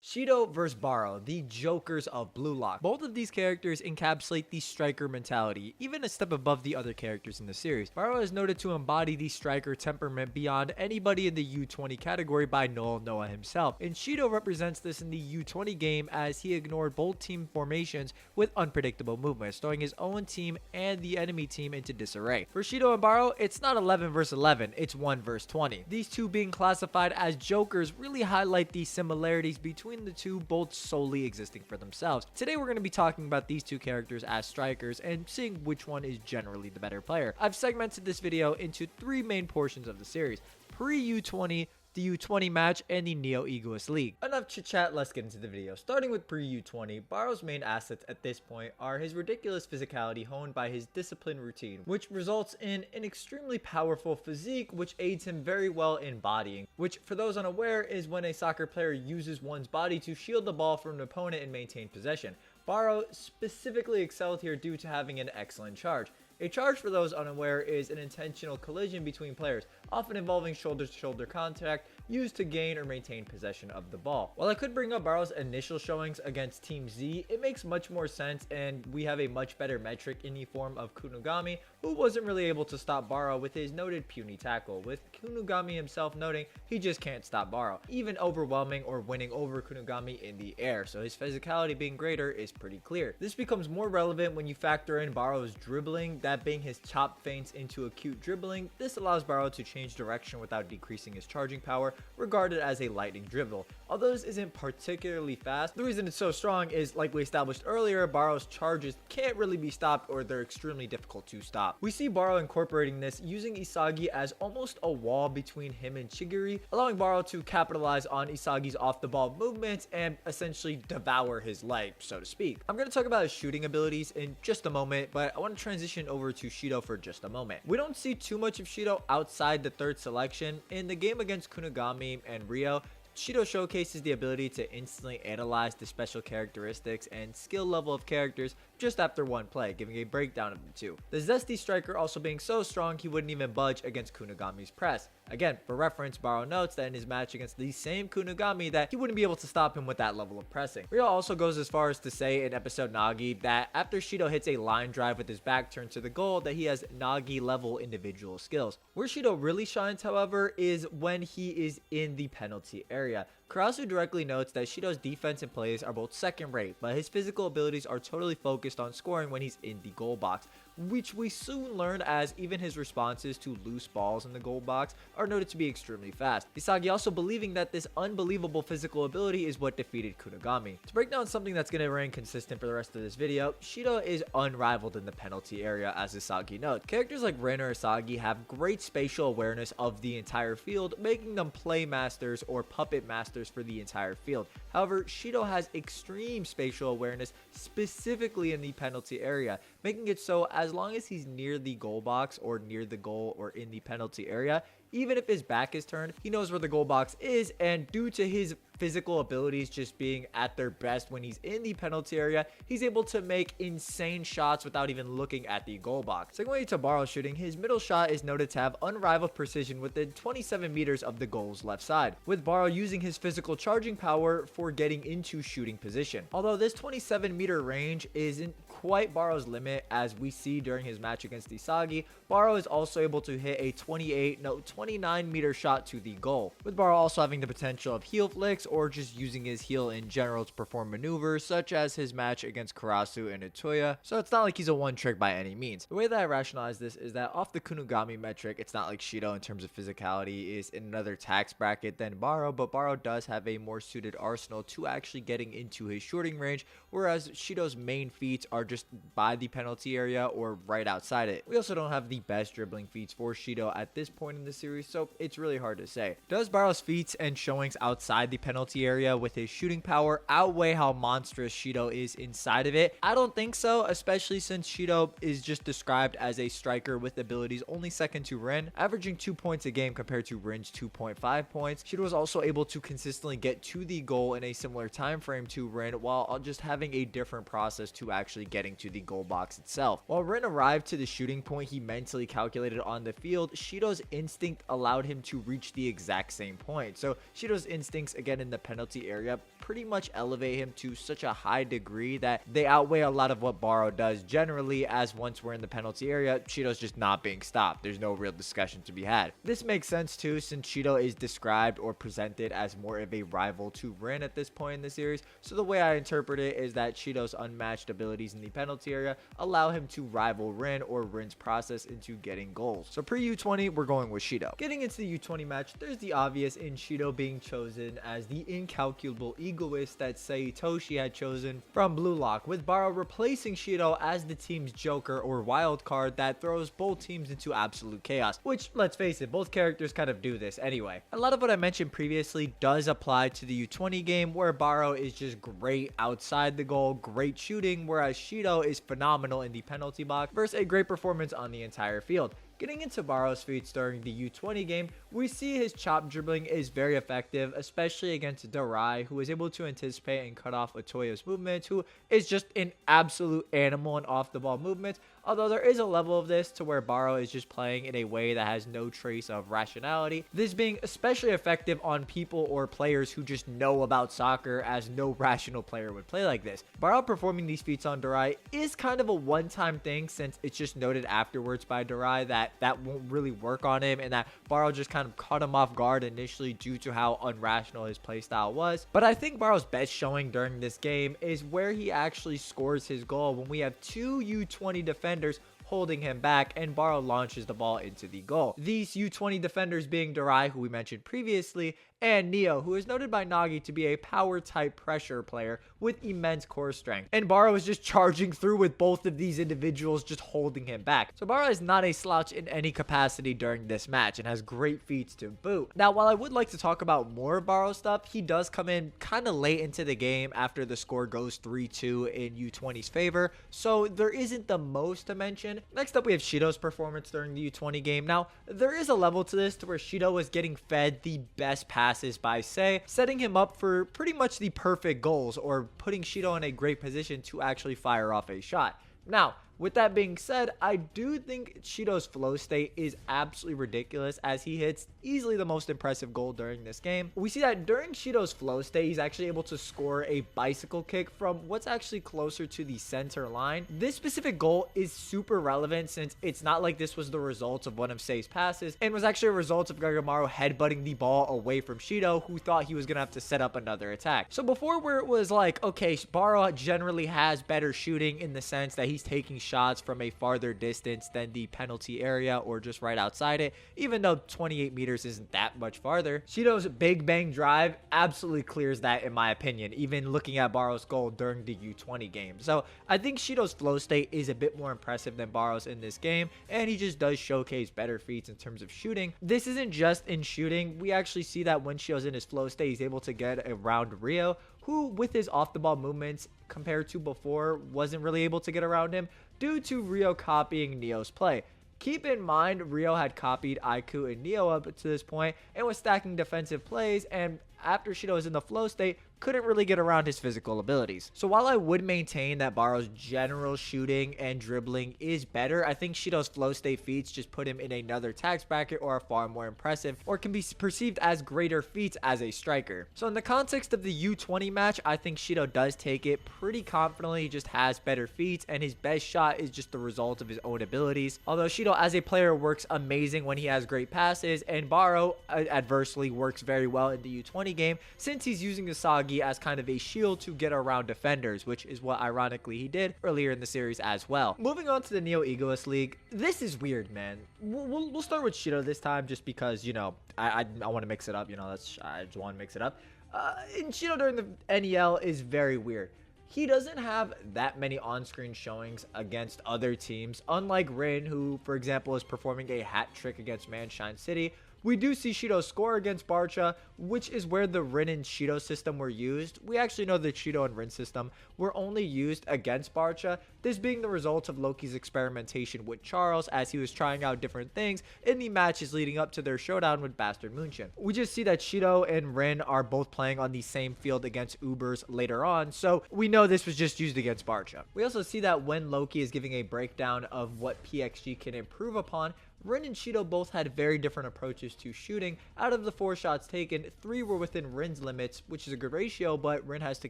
Shidou vs Barou, the jokers of Blue Lock. Both of these characters encapsulate the striker mentality, even a step above the other characters in the series. Barou is noted to embody the striker temperament beyond anybody in the U20 category by Noah himself, and Shidou represents this in the U20 game as he ignored both team formations with unpredictable movements, throwing his own team and the enemy team into disarray. For Shidou and Barou, it's not 11 vs 11, it's 1 vs 20. These two being classified as jokers really highlight the similarities between the two, both solely existing for themselves. Today we're going to be talking about these two characters as strikers and seeing which one is generally the better player. I've segmented this video into three main portions of the series: pre-U20, the U20 match, and the Neo Egoist League. Enough chit chat, let's get into the video. Starting with pre-U20, Barou's main assets at this point are his ridiculous physicality honed by his disciplined routine, which results in an extremely powerful physique which aids him very well in bodying, which for those unaware is when a soccer player uses one's body to shield the ball from an opponent and maintain possession. Barou specifically excelled here due to having an excellent charge. A charge, for those unaware, is an intentional collision between players, often involving shoulder-to-shoulder contact used to gain or maintain possession of the ball. While I could bring up Barou's initial showings against Team Z, it makes much more sense, and we have a much better metric in the form of Kunigami, who wasn't really able to stop Barou with his noted puny tackle, with Kunigami himself noting he just can't stop Barou, even overwhelming or winning over Kunigami in the air, so his physicality being greater is pretty clear. This becomes more relevant when you factor in Barou's dribbling, that being his chop feints into acute dribbling. This allows Barou to change direction without decreasing his charging power, regarded as a lightning dribble. Although this isn't particularly fast, the reason it's so strong is, like we established earlier, Barou's charges can't really be stopped, or they're extremely difficult to stop. We see Barou incorporating this, using Isagi as almost a wall between him and Chigiri, allowing Barou to capitalize on Isagi's off the ball movements and essentially devour his leg, so to speak. I'm going to talk about his shooting abilities in just a moment, but I want to transition over to Shidou for just a moment. We don't see too much of Shidou outside the third selection. In the game against Kunigami and Rio, Shidou showcases the ability to instantly analyze the special characteristics and skill level of characters just after one play, giving a breakdown of the two. The zesty striker also being so strong he wouldn't even budge against Kunigami's press. Again, for reference, Barou notes that in his match against the same Kunigami that he wouldn't be able to stop him with that level of pressing. Rio also goes as far as to say in episode Nagi that after Shidou hits a line drive with his back turned to the goal, that he has Nagi level individual skills. Where Shidou really shines, however, is when he is in the penalty area. Karasu directly notes that Shidou's defense and plays are both second rate, but his physical abilities are totally focused on scoring when he's in the goal box, which we soon learn as even his responses to loose balls in the goal box are noted to be extremely fast. Isagi also believing that this unbelievable physical ability is what defeated Kunigami. To break down something that's going to remain consistent for the rest of this video, Shidou is unrivaled in the penalty area, as Isagi notes. Characters like Rin or Isagi have great spatial awareness of the entire field, making them play masters or puppet masters for the entire field. However, Shidou has extreme spatial awareness, specifically in the penalty area, making it so as long as he's near the goal box or near the goal or in the penalty area, even if his back is turned, he knows where the goal box is, and due to his physical abilities just being at their best when he's in the penalty area, he's able to make insane shots without even looking at the goal box. Segueing to Barou shooting, his middle shot is noted to have unrivaled precision within 27 meters of the goal's left side, with Barou using his physical charging power for getting into shooting position. Although this 27-meter range isn't quite Barou's limit, as we see during his match against Isagi, Barou is also able to hit a 29-meter shot to the goal, with Barou also having the potential of heel flicks or just using his heel in general to perform maneuvers, such as his match against Karasu and Itoya, so it's not like he's a one trick by any means. The way that I rationalize this is that off the Kunigami metric, it's not like Shidou in terms of physicality is in another tax bracket than Barou, but Barou does have a more suited arsenal to actually getting into his shooting range, whereas Shidou's main feats are just by the penalty area or right outside it. We also don't have the best dribbling feats for Shidou at this point in the series, so it's really hard to say. Does Barou's feats and showings outside the penalty area with his shooting power outweigh how monstrous Shidou is inside of it? I don't think so, especially since Shidou is just described as a striker with abilities only second to Rin, averaging 2 points a game compared to Rin's 2.5 points. Shidou was also able to consistently get to the goal in a similar time frame to Rin, while just having a different process to actually get getting to the goal box itself. While Rin arrived to the shooting point he mentally calculated on the field, Shidou's instinct allowed him to reach the exact same point. So Shidou's instincts, again in the penalty area, pretty much elevate him to such a high degree that they outweigh a lot of what Barou does generally, as once we're in the penalty area, Shidou's just not being stopped. There's no real discussion to be had. This makes sense too, since Shidou is described or presented as more of a rival to Rin at this point in the series. So the way I interpret it is that Shidou's unmatched abilities in the penalty area allow him to rival Rin or Rin's process into getting goals. So pre-U20, we're going with Shidou. Getting into the U20 match, there's the obvious in Shidou being chosen as the incalculable egoist that Saitoshi had chosen from Blue Lock, with Barou replacing Shidou as the team's joker or wild card that throws both teams into absolute chaos, which, let's face it, both characters kind of do this anyway. A lot of what I mentioned previously does apply to the U20 game, where Barou is just great outside the goal, great shooting, whereas Shidou is phenomenal in the penalty box versus a great performance on the entire field. Getting into Barou's feats during the U20 game, we see his chop dribbling is very effective, especially against Darai, who is able to anticipate and cut off Otoyo's movements, who is just an absolute animal in off-the-ball movements. Although there is a level of this to where Barou is just playing in a way that has no trace of rationality, this being especially effective on people or players who just know about soccer, as no rational player would play like this. Barou performing these feats on Darai is kind of a one-time thing, since it's just noted afterwards by Darai that won't really work on him, and that Barou just kind of caught him off guard initially due to how unrational his playstyle was. But I think Barou's best showing during this game is where he actually scores his goal, when we have two U20 defenders holding him back and Barou launches the ball into the goal. These U20 defenders being Darai, who we mentioned previously, and Neo, who is noted by Nagi to be a power type pressure player with immense core strength. And Barou is just charging through with both of these individuals just holding him back. So Barou is not a slouch in any capacity during this match and has great feats to boot. Now, while I would like to talk about more Barou stuff, he does come in kind of late into the game after the score goes 3-2 in U20's favor, so there isn't the most to mention. Next up, we have Shidou's performance during the U20 game. Now, there is a level to this to where Shidou was getting fed the best passes by Sei, setting him up for pretty much the perfect goals, or putting Shidou in a great position to actually fire off a shot. Now, with that being said, I do think Shidou's flow state is absolutely ridiculous, as he hits easily the most impressive goal during this game. We see that during Shidou's flow state, he's actually able to score a bicycle kick from what's actually closer to the center line. This specific goal is super relevant, since it's not like this was the result of one of Sei's passes, and was actually a result of Gagamaru headbutting the ball away from Shidou, who thought he was going to have to set up another attack. So before, where it was like, okay, Barou generally has better shooting in the sense that he's taking shots from a farther distance than the penalty area or just right outside it, even though 28 meters isn't that much farther. Shidou's big bang drive absolutely clears that, in my opinion, even looking at Barou's goal during the U20 game. So I think Shidou's flow state is a bit more impressive than Barou's in this game, and he just does showcase better feats in terms of shooting. This isn't just in shooting. We actually see that when Shidou's in his flow state, he's able to get around Rio, who with his off-the-ball movements compared to before wasn't really able to get around him due to Rio copying Neo's play. Keep in mind, Rio had copied Aiku and Neo up to this point and was stacking defensive plays, and after Shidou was in the flow state, couldn't really get around his physical abilities. So while I would maintain that Barou's general shooting and dribbling is better, I think Shidou's flow state feats just put him in another tax bracket, or are far more impressive, or can be perceived as greater feats as a striker. So in the context of the U20 match, I think Shidou does take it pretty confidently. He just has better feats, and his best shot is just the result of his own abilities. Although Shidou as a player works amazing when he has great passes, and Barou adversely works very well in the U20 game, since he's using Usagi as kind of a shield to get around defenders, which is what ironically he did earlier in the series as well. Moving on to the Neo Egoist League, this is weird, man. We'll start with Shidou this time, just because, you know, I want to mix it up. You know, I just want to mix it up. And Shidou during the NEL is very weird. He doesn't have that many on-screen showings against other teams, unlike Rin, who, for example, is performing a hat trick against Manshine City. We do see Shidou score against Barca, which is where the Rin and Shidou system were used. We actually know the Shidou and Rin system were only used against Barca, this being the result of Loki's experimentation with Charles as he was trying out different things in the matches leading up to their showdown with Bastard München. We just see that Shidou and Rin are both playing on the same field against Ubers later on, so we know this was just used against Barca. We also see that when Loki is giving a breakdown of what PXG can improve upon, Rin and Shidou both had very different approaches to shooting. Out of the 4 shots taken, 3 were within Rin's limits, which is a good ratio, but Rin has to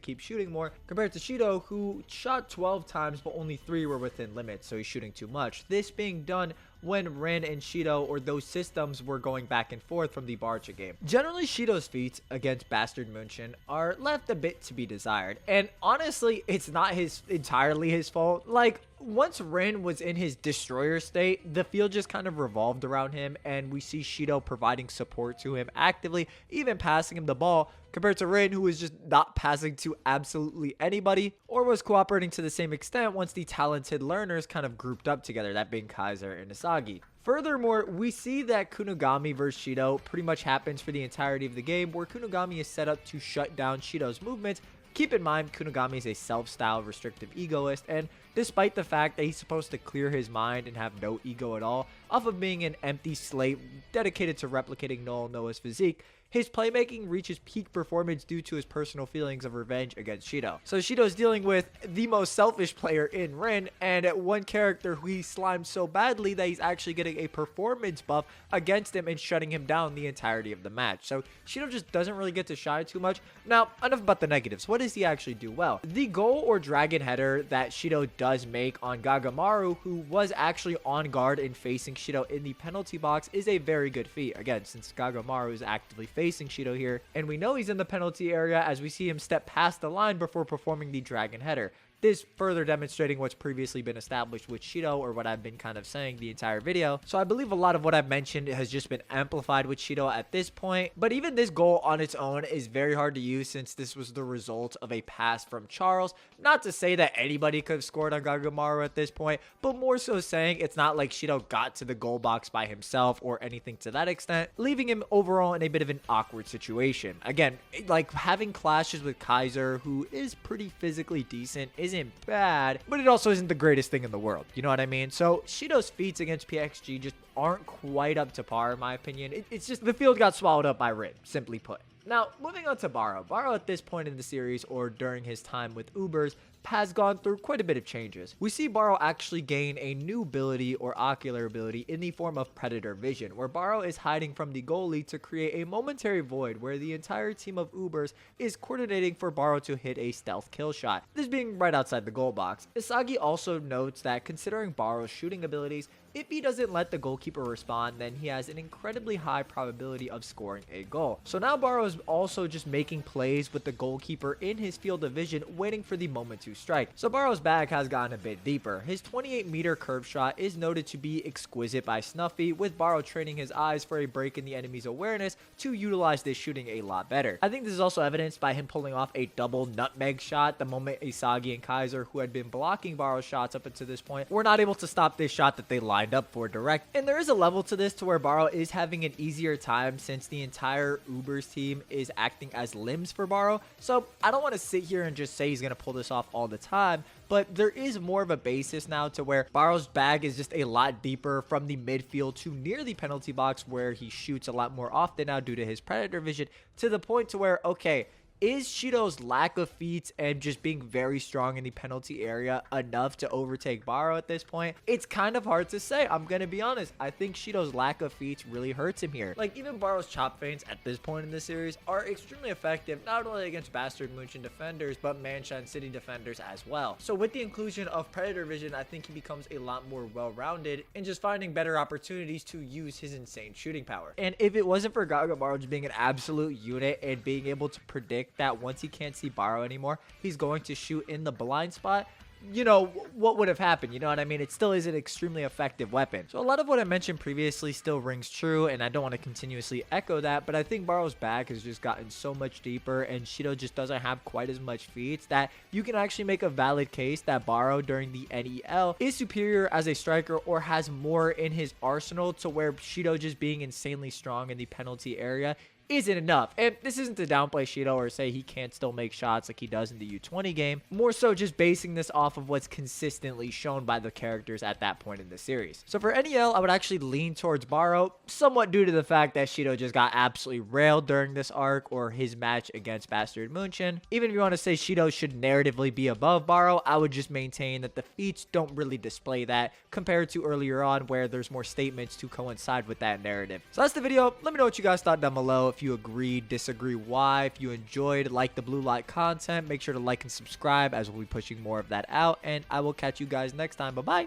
keep shooting more, compared to Shidou, who shot 12 times, but only 3 were within limits, so he's shooting too much. This being done when Rin and Shidou, or those systems, were going back and forth from the Barca game. Generally, Shidou's feats against Bastard München are left a bit to be desired, and honestly, it's not entirely his fault. Like, once Rin was in his destroyer state, the field just kind of revolved around him, and we see Shidou providing support to him actively, even passing him the ball, compared to Rin, who was just not passing to absolutely anybody, or was cooperating to the same extent once the talented learners kind of grouped up together, that being Kaiser and Isagi. Furthermore, we see that Kunigami vs Shidou pretty much happens for the entirety of the game, where Kunigami is set up to shut down Shidou's movements. Keep in mind, Kunigami is a self-styled restrictive egoist, and despite the fact that he's supposed to clear his mind and have no ego at all, off of being an empty slate dedicated to replicating Noah's physique, his playmaking reaches peak performance due to his personal feelings of revenge against Shidou. So Shidou's dealing with the most selfish player in Rin, and one character who he slimed so badly that he's actually getting a performance buff against him and shutting him down the entirety of the match. So Shidou just doesn't really get to shine too much. Now, enough about the negatives. What does he actually do well? The goal or dragon header that Shidou does make on Gagamaru, who was actually on guard and facing Shidou in the penalty box, is a very good feat. Again, since Gagamaru is actively facing Shidou here, and we know he's in the penalty area as we see him step past the line before performing the dragon header. This further demonstrating what's previously been established with Shidou, or what I've been kind of saying the entire video. So I believe a lot of what I've mentioned has just been amplified with Shidou at this point. But even this goal on its own is very hard to use, since this was the result of a pass from Charles. Not to say that anybody could have scored on Gagamaru at this point, but more so saying it's not like Shidou got to the goal box by himself or anything to that extent, leaving him overall in a bit of an awkward situation. Again, like having clashes with Kaiser, who is pretty physically decent, isn't bad, but it also isn't the greatest thing in the world. You know what I mean? So Shidou's feats against PXG just aren't quite up to par, in my opinion. It's just the field got swallowed up by Rin, simply put. Now, moving on to Barou. Barou at this point in the series, or during his time with Ubers, has gone through quite a bit of changes. We see Barou actually gain a new ability or ocular ability in the form of Predator Vision, where Barou is hiding from the goalie to create a momentary void where the entire team of Ubers is coordinating for Barou to hit a stealth kill shot, this being right outside the goal box. Isagi also notes that considering Barou's shooting abilities, if he doesn't let the goalkeeper respond, then he has an incredibly high probability of scoring a goal. So now Barou is also just making plays with the goalkeeper in his field of vision, waiting for the moment to strike. So Barou's bag has gotten a bit deeper. His 28-meter curve shot is noted to be exquisite by Snuffy, with Barou training his eyes for a break in the enemy's awareness to utilize this shooting a lot better. I think this is also evidenced by him pulling off a double nutmeg shot the moment Isagi and Kaiser, who had been blocking Barou's shots up until this point, were not able to stop this shot that they lined up for direct. And there is a level to this to where Barou is having an easier time, since the entire Ubers team is acting as limbs for Barou. So I don't want to sit here and just say he's going to pull this off all the time, but there is more of a basis now to where Barou's bag is just a lot deeper from the midfield to near the penalty box, where he shoots a lot more often now due to his Predator Vision, to the point to where, okay, is Shidou's lack of feats and just being very strong in the penalty area enough to overtake Barou at this point? It's kind of hard to say. I'm going to be honest. I think Shidou's lack of feats really hurts him here. Like, even Barou's chop feints at this point in the series are extremely effective, not only against Bastard München defenders, but Manshine City defenders as well. So with the inclusion of Predator Vision, I think he becomes a lot more well-rounded in just finding better opportunities to use his insane shooting power. And if it wasn't for Gagamaru just being an absolute unit and being able to predict that once he can't see Barou anymore, he's going to shoot in the blind spot, you know, what would have happened, you know what I mean? It still is an extremely effective weapon. So a lot of what I mentioned previously still rings true, and I don't want to continuously echo that, but I think Barou's back has just gotten so much deeper, and Shidou just doesn't have quite as much feats that you can actually make a valid case that Barou during the NEL is superior as a striker or has more in his arsenal to where Shidou just being insanely strong in the penalty area isn't enough. And this isn't to downplay Shidou or say he can't still make shots like he does in the U20 game. More so just basing this off of what's consistently shown by the characters at that point in the series. So for NEL, I would actually lean towards Barou, somewhat due to the fact that Shidou just got absolutely railed during this arc or his match against Bastard Munchen. Even if you want to say Shidou should narratively be above Barou, I would just maintain that the feats don't really display that compared to earlier on where there's more statements to coincide with that narrative. So that's the video. Let me know what you guys thought down below. If you agree, disagree, why. If you enjoyed, like the blue light content, make sure to like and subscribe as we'll be pushing more of that out, and I will catch you guys next time. Bye bye.